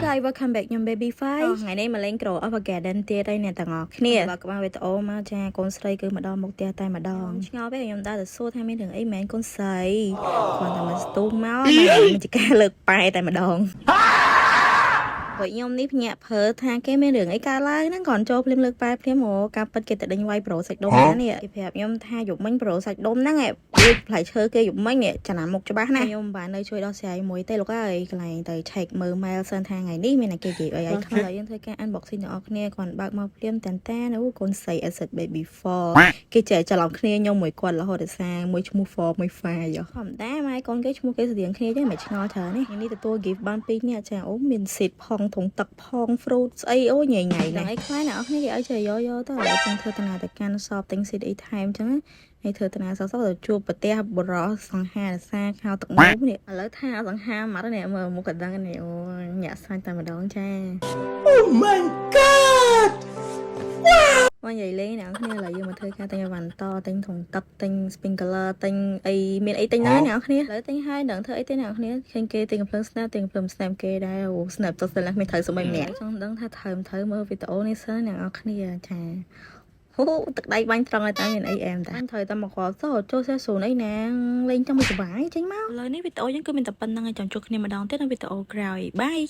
Hi, welcome back ខ្ញុំ Baby Five ថ្ងៃនេះមកលេង Grow Up Garden ទៀតហើយអ្នកទាំងអស់គ្នាបើក្បាលវីដេអូមកចាកូនស្រីគឺម្ដងមកផ្ទះតែម្ដងឆ្ងល់ពេកខ្ញុំដើរទៅសួរថាមានរឿងអីមែនកូនស្រីគាត់តែមកស្ទូងមកមិនជាការលើកប៉ែតែម្ដងពួកខ្ញុំនេះភ្ញាក់ភើថាគេមានរឿងអីកើតឡើងហ្នឹងគាត់ចូលភ្លាមលើកប៉ែភ្លាមអូការពិតគេទៅដេញវាយប្រូសាច់ដុំណានេះគេប្រាប់ខ្ញុំថាយប់មិញប្រូសាច់ដុំហ្នឹងឯងផ្លែឈើគេយប់មិញនេះចំណាំមុខច្បាស់ណាខ្ញុំបាននៅជួយដោះស្រាយមួយទេលោកអើយកន្លែងទៅ check មើល mail សិនថាថ្ងៃនេះមានគេនិយាយអីខ្លះយើងធ្វើការ unboxing ទាំងអស់គ្នាគាត់បើកមកភ្លាមតាន់តាអូកូនស្រី Acid Baby 4គេចែកច្រឡំគ្នាខ្ញុំមួយគាត់រហូតដល់សារមួយឈ្មោះ 4 មួយ 5 ធម្មតាម៉ែកូនគេឈ្មោះគេស្តៀងគ្នាចឹងមិនឆ្ងល់ច្រើននេះនេះទទួល gift បាន2នាក់ចាអូមាន seed ផងធុងទឹកផង fruit ស្អីអូញ៉ៃញ៉ៃហ្នឹងអីខ្លះអ្នកនរគ្នាគេឲ្យចេះយកទៅឥឡូវខ្ញុំធ្វើដំណើរទៅកាន់សອບទិញ seed អីថែមចឹងហើយធ្វើដំណើរសោះទៅជួបប្រទេសបរោះសង្ហារសាខោទឹកនោមនេះឥឡូវថាសង្ហាមកនេះមើលមុខកណ្ដឹងនេះអូញាក់សាច់តែម្ដងចា Oh my god មកនិយាយលេងអ្នកនរគ្នាឥឡូវយើងមកធ្វើការទិញអីវ៉ាន់តទិញធុងទឹកទិញ sprinkler ទិញអីមានអីទិញដែរអ្នកនរគ្នាឥឡូវទិញហើយនឹងធ្វើអីទេអ្នកនរគ្នាឃើញគេទិញកំភ្លើង snap ទិញកំភ្លើង snap គេដែរអូ snap ទៅស្ទើរគ្មានត្រូវសម្រាប់ម្នាក់ចង់ដឹងថាត្រូវមើលវីដេអូនេះសិនអ្នកនរគ្នាចាអូទឹកដៃបាញ់ត្រង់ឲ្យតែមានអីអែមតែត្រូវតែមកគាត់ចូលសេសូនអីណាលេងចង់សុបាយចេញមកឥឡូវនេះវីដេអូយើងគឺមានតែប៉ុណ្្នឹងហើយចាំជួបគ្នាម្ដងទៀតនៅវីដេអូក្រោយបាយ